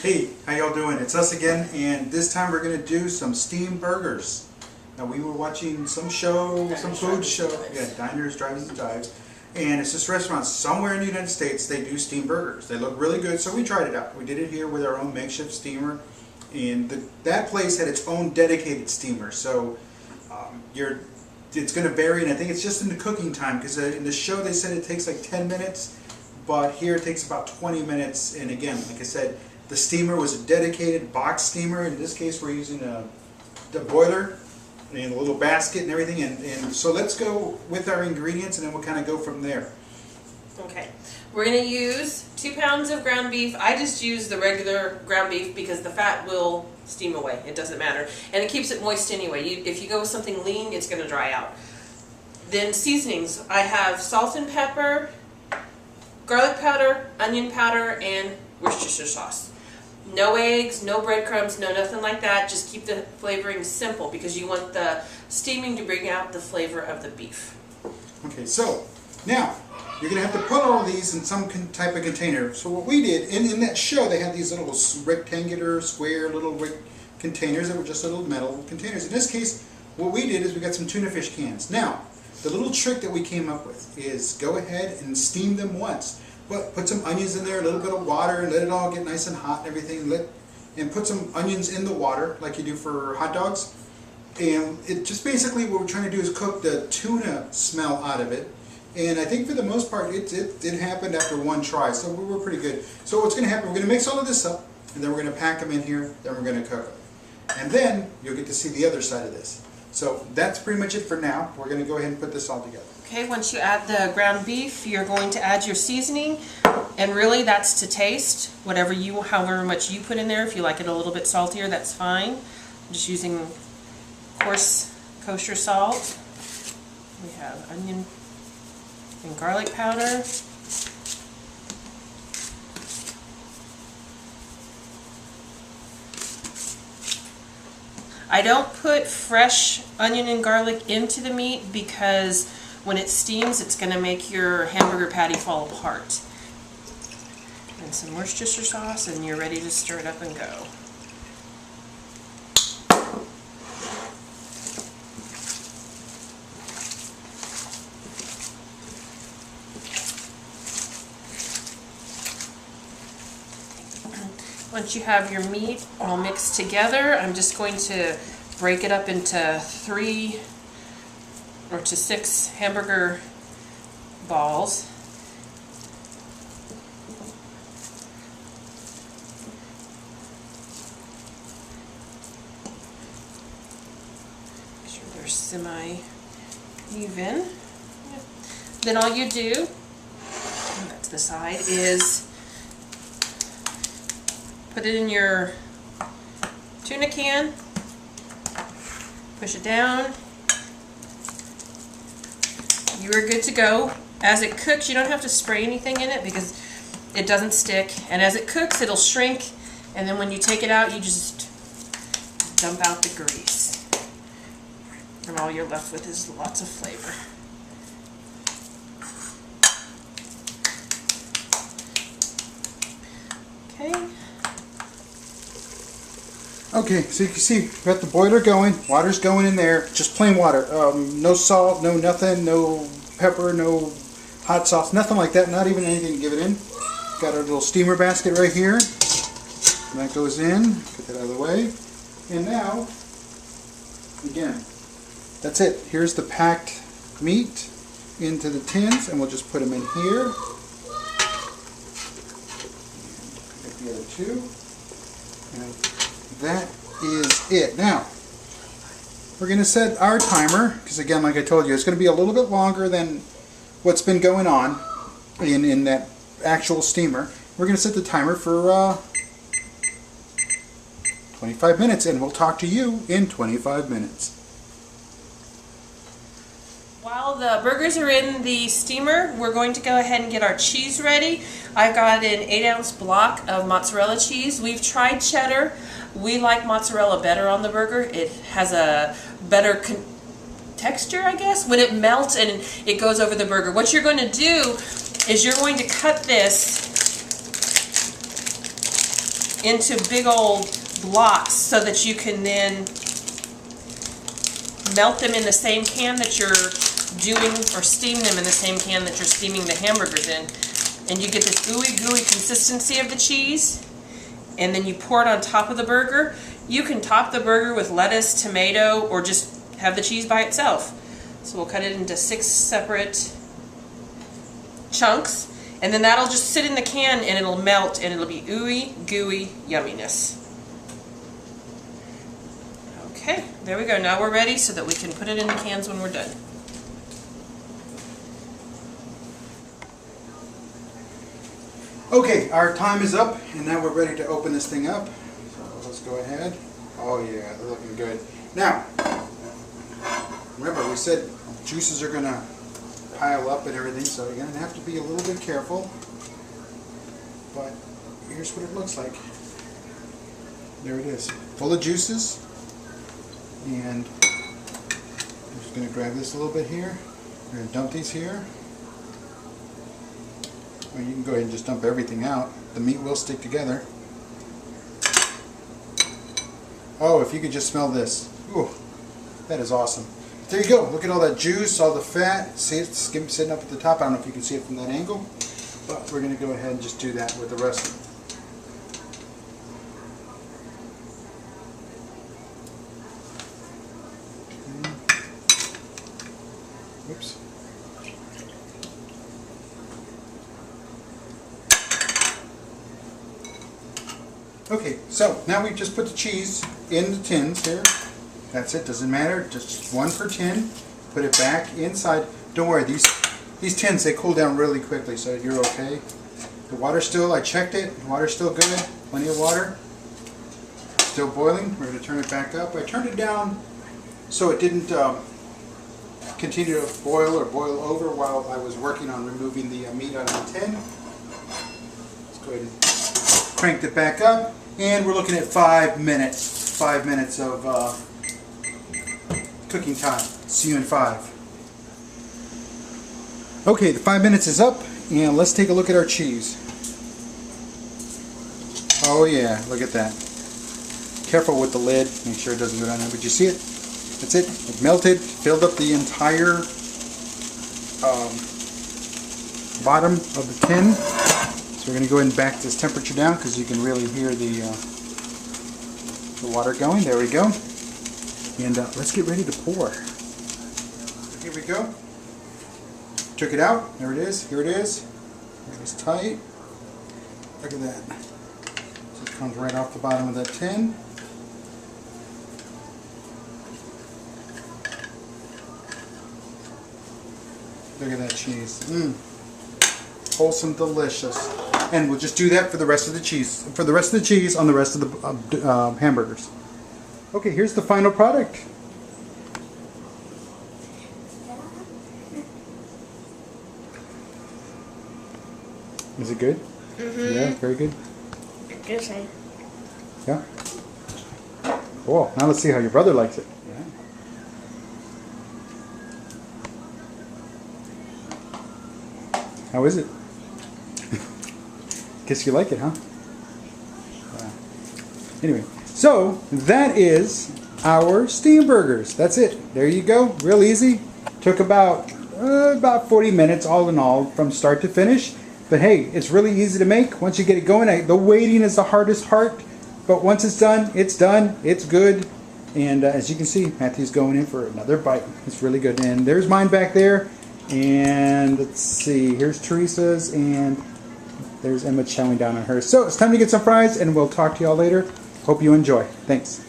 Hey, how y'all doing? It's us again, and this time we're going to do some steamed burgers. Now, we were watching some show, some food show, Diners, Drive-Ins, and Dives, and it's this restaurant somewhere in the United States. They do steamed burgers. They look really good, so we tried it out. We did it here with our own makeshift steamer, and that place had its own dedicated steamer, so it's going to vary, and I think it's just in the cooking time, because in the show they said it takes like 10 minutes, but here it takes about 20 minutes, and again, like I said, the steamer was a dedicated box steamer. In this case, we're using the boiler and a little basket and everything, and so let's go with our ingredients, and then we'll kind of go from there. Okay, we're going to use 2 pounds of ground beef. I just use the regular ground beef because the fat will steam away. It doesn't matter, and it keeps it moist anyway. If you go with something lean, it's going to dry out. Then seasonings. I have salt and pepper, garlic powder, onion powder, and Worcestershire sauce. No eggs, no breadcrumbs, no nothing like that. Just keep the flavoring simple because you want the steaming to bring out the flavor of the beef. Okay, so now you're going to have to put all of these in some type of container. So what we did, in that show, they had these little rectangular, square little containers that were just little metal containers. In this case, what we did is we got some tuna fish cans. Now, the little trick that we came up with is go ahead and steam them once. But put some onions in there, a little bit of water, and let it all get nice and hot and everything. And put some onions in the water like you do for hot dogs. And it just basically what we're trying to do is cook the tuna smell out of it. And I think for the most part it happened after one try, so we were pretty good. So what's going to happen, we're going to mix all of this up, and then we're going to pack them in here, then we're going to cook them. And then you'll get to see the other side of this. So that's pretty much it for now. We're going to go ahead and put this all together. Okay, once you add the ground beef, you're going to add your seasoning, and really that's to taste. However much you put in there. If you like it a little bit saltier, that's fine. I'm just using coarse kosher salt. We have onion and garlic powder. I don't put fresh onion and garlic into the meat because when it steams, it's going to make your hamburger patty fall apart. And some Worcestershire sauce, and you're ready to stir it up and go. Once you have your meat all mixed together, I'm just going to break it up into 3 or to 6 hamburger balls. Make sure they're semi-even. Then all you do, and that's the side, is put it in your tuna can, push it down. You are good to go. As it cooks, you don't have to spray anything in it because it doesn't stick. And as it cooks, it'll shrink. And then when you take it out, you just dump out the grease. And all you're left with is lots of flavor. Okay. Okay, so you can see we've got the boiler going, water's going in there, just plain water, no salt, no nothing, no pepper, no hot sauce, nothing like that, not even anything to give it in. Got our little steamer basket right here, and that goes in, get that out of the way, and now, again, that's it. Here's the packed meat into the tins, and we'll just put them in here. Get the other 2. And that is it. Now, we're going to set our timer, because again, like I told you, it's going to be a little bit longer than what's been going on in that actual steamer. We're going to set the timer for 25 minutes, and we'll talk to you in 25 minutes. While the burgers are in the steamer, we're going to go ahead and get our cheese ready. I've got an 8-ounce block of mozzarella cheese. We've tried cheddar. We like mozzarella better on the burger. It has a better texture, I guess, when it melts and it goes over the burger. What you're going to do is you're going to cut this into big old blocks so that you can then melt them in the same can that you're doing, or steam them in the same can that you're steaming the hamburgers in. And you get this ooey gooey consistency of the cheese, and then you pour it on top of the burger. You can top the burger with lettuce, tomato, or just have the cheese by itself. So we'll cut it into 6 separate chunks, and then that'll just sit in the can and it'll melt and it'll be ooey gooey yumminess. Okay, there we go. Now we're ready so that we can put it in the cans when we're done. Okay, our time is up, and now we're ready to open this thing up. So let's go ahead. Oh yeah, they're looking good. Now, remember we said juices are going to pile up and everything, so you're going to have to be a little bit careful. But here's what it looks like. There it is, full of juices. And I'm just going to grab this a little bit here. We're going to dump these here. Or you can go ahead and just dump everything out. The meat will stick together. Oh, if you could just smell this. Ooh, that is awesome. There you go. Look at all that juice, all the fat. See it's sitting up at the top. I don't know if you can see it from that angle, but we're going to go ahead and just do that with the rest of it. Oops. Okay, so now we've just put the cheese in the tins here. That's it, doesn't matter, just one per tin. Put it back inside. Don't worry, these tins, they cool down really quickly, so you're okay. The water's still, I checked it, the water's still good, plenty of water. Still boiling, we're going to turn it back up. I turned it down so it didn't continue to boil or boil over while I was working on removing the meat out of the tin. Let's go ahead and crank it back up, and we're looking at 5 minutes. 5 minutes of cooking time. See you in 5. Okay, the 5 minutes is up, and let's take a look at our cheese. Oh yeah, look at that. Careful with the lid, make sure it doesn't go down there, but you see it? That's it. It melted, filled up the entire bottom of the tin. So we're going to go ahead and back this temperature down because you can really hear the water going. There we go. And let's get ready to pour. Here we go. Took it out. There it is. Here it is. It was tight. Look at that. So it comes right off the bottom of that tin. Look at that cheese. Wholesome, delicious. And we'll just do that for the rest of the cheese. For the rest of the cheese on the rest of the hamburgers. Okay, here's the final product. Is it good? Mm-hmm. Yeah, very good. Good. Yeah. Cool. Now let's see how your brother likes it. Yeah. How is it? Guess you like it, huh? Yeah. Anyway, so that is our steam burgers. That's it. There you go. Real easy. Took about 40 minutes all in all from start to finish. But hey, it's really easy to make. Once you get it going, the waiting is the hardest part. But once it's done, it's done. It's good. And as you can see, Matthew's going in for another bite. It's really good. And there's mine back there. And let's see, here's Teresa's, and there's Emma chowing down on hers. So it's time to get some fries, and we'll talk to y'all later. Hope you enjoy. Thanks.